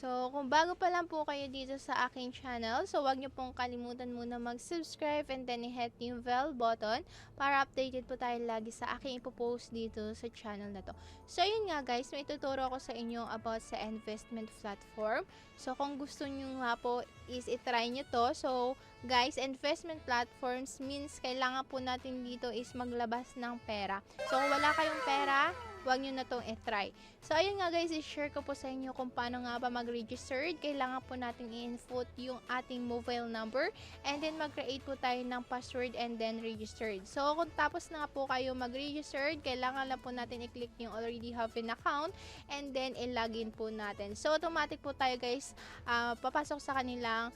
So, kung bago pa lang po kayo dito sa aking channel, so wag niyo pong kalimutan muna mag-subscribe and then i-hit yung bell button para updated po tayo lagi sa aking ipopost dito sa channel na to. So, yun nga guys, may tuturo ako sa inyo about sa investment platform. So, kung gusto niyo nga po is itry niyo to. So, guys, investment platforms means kailangan po natin dito is maglabas ng pera. So, kung wala kayong pera, huwag nyo na itong i-try. So, ayun nga guys, i-share ko po sa inyo kung paano nga ba mag-registered. Kailangan po natin i-input yung ating mobile number and then mag-create po tayo ng password and then registered. So, kung tapos na po kayo mag-registered, kailangan lang po natin i-click yung already have an account and then i-login po natin. So, automatic po tayo guys, papasok sa kanilang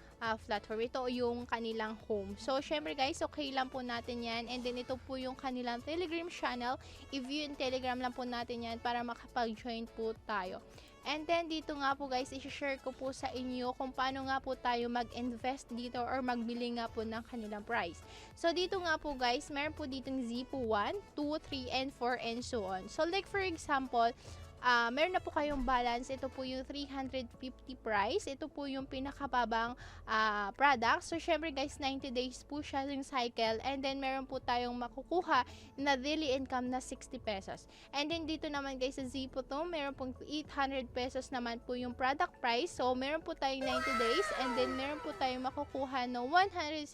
platform. Ito yung kanilang home. So, syempre guys, okay lang po natin yan. And then, ito po yung kanilang Telegram channel. I-view yung Telegram lang po natin yan para makapag-join po tayo. And then, dito nga po guys, i-share ko po sa inyo kung paano nga po tayo mag-invest dito or magbili nga po ng kanilang price. So, dito nga po guys, meron po ditong ZIPO 1, 2, 3, and 4, and so on. So, like for example, meron na po kayong balance. Ito po yung 350 price. Ito po yung pinakababang product. So, syempre guys, 90 days po siya yung cycle. And then, meron po tayong makukuha na daily income na 60 pesos. And then, dito naman guys, sa ZIPO to, meron pong 800 pesos naman po yung product price. So, meron po tayong 90 days. And then, meron po tayong makukuha na 160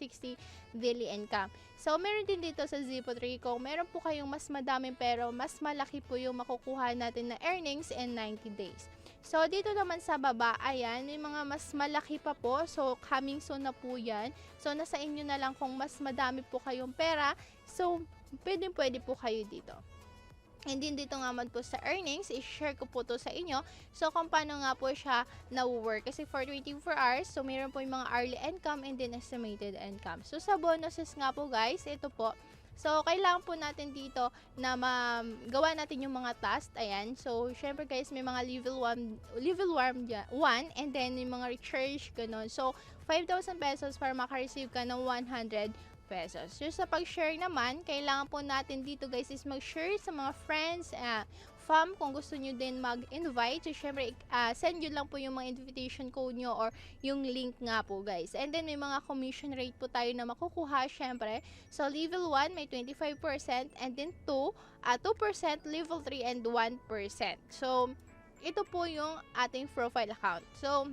daily income. So, meron din dito sa ZIPO 3 kung meron po kayong mas madaming pero mas malaki po yung makukuha natin na earnings in 90 days. So, dito naman sa baba, ayan, may mga mas malaki pa po. So, coming soon na po yan. So, nasa inyo na lang kung mas madami po kayong pera. So, pwede po kayo dito. And then dito nga man po sa earnings, i-share ko po to sa inyo. So, kung paano nga po siya na-work. Kasi for 24 hours, so meron po yung mga hourly income and then estimated income. So, sa bonuses nga po guys, ito po. So, kailangan po natin dito na gawa natin yung mga task. Ayan. So, syempre guys, may mga level 1 and then yung mga recharge, ganun. So, 5,000 pesos para makareceive ka ng 100 pesos. So, sa pag-share naman, kailangan po natin dito guys is mag-share sa mga friends, fam, kung gusto nyo din mag-invite. So, syempre, send nyo lang po yung mga invitation code nyo or yung link nga po guys. And then, may mga commission rate po tayo na makukuha, syempre. So, level 1, may 25%, and then 2%, level 3, and 1%. So, ito po yung ating profile account. So,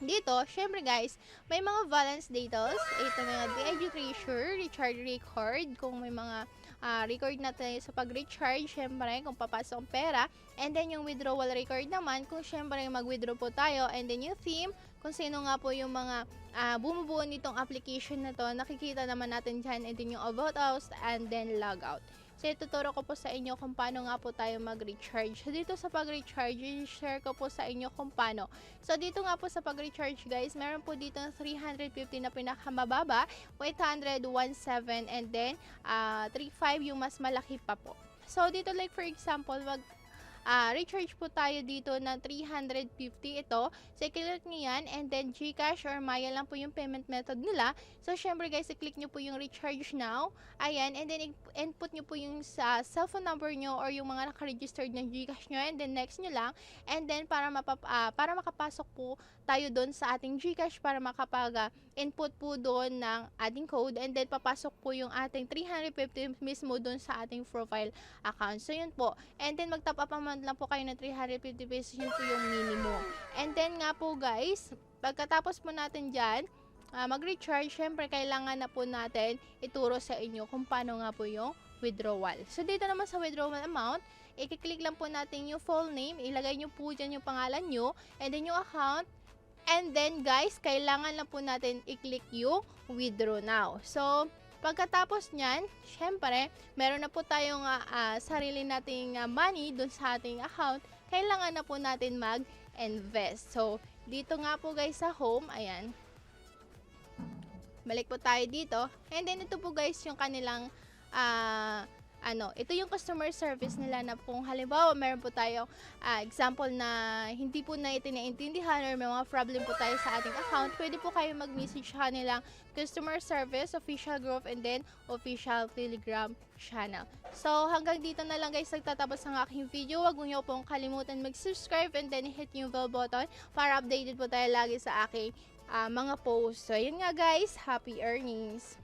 dito, syempre guys, may mga balance details. Ito mga DIG treasure, recharge record, kung may mga record na tayo sa pag-recharge, syempre, kung papasok ang pera. And then, yung withdrawal record naman, kung syempre mag-withdraw po tayo. And then, yung theme, kung sino nga po yung mga bumubuo nitong application na to, nakikita naman natin dyan. And then, yung about us, and then log out. So, ituturo ko po sa inyo kung paano nga po tayo mag-recharge. So, dito sa pag-recharge, i-share ko po sa inyo kung paano. So, dito nga po sa pag-recharge guys, meron po dito 350 na pinakamababa, 800, 17, and then 35 yung mas malaki pa po. So, dito like for example, recharge po tayo dito ng 350 ito. So, i-click nyo yan and then GCash or Maya lang po yung payment method nila. So, syempre guys, i-click nyo po yung recharge now. Ayan, and then input nyo po yung cellphone number nyo or yung mga naka-registered na GCash nyo and then next nyo lang. And then, para makapasok po tayo doon sa ating GCash para makapag-input po doon ng ating code and then papasok po yung ating 350 mismo doon sa ating profile account. So, yun po. And then, mag-top up amount lang po kayo ng 350 pesos. Yun po yung minimum. And then nga po guys, pagkatapos po natin dyan, mag-recharge, syempre kailangan na po natin ituro sa inyo kung paano nga po yung withdrawal. So, dito naman sa withdrawal amount, i-click lang po natin yung full name, ilagay nyo po dyan yung pangalan nyo, and then yung account, and then guys, kailangan lang po natin i-click yung withdraw now. So, pagkatapos nyan, syempre, meron na po tayong sarili nating money dun sa ating account, kailangan na po natin mag-invest. So, dito nga po guys sa home, ayan, balik po tayo dito. And then, ito po guys yung kanilang ito yung customer service nila na kung halimbawa meron po tayong example na hindi po natin naiintindihan or may mga problem po tayo sa ating account, pwede po kayo mag-message sa kanilang customer service, official group, and then official Telegram channel. So, hanggang dito na lang guys nagtatapos ang aking video. Huwag niyo pong kalimutan mag-subscribe and then hit yung bell button para updated po tayo lagi sa aking mga posts. So, yun nga guys, happy earnings!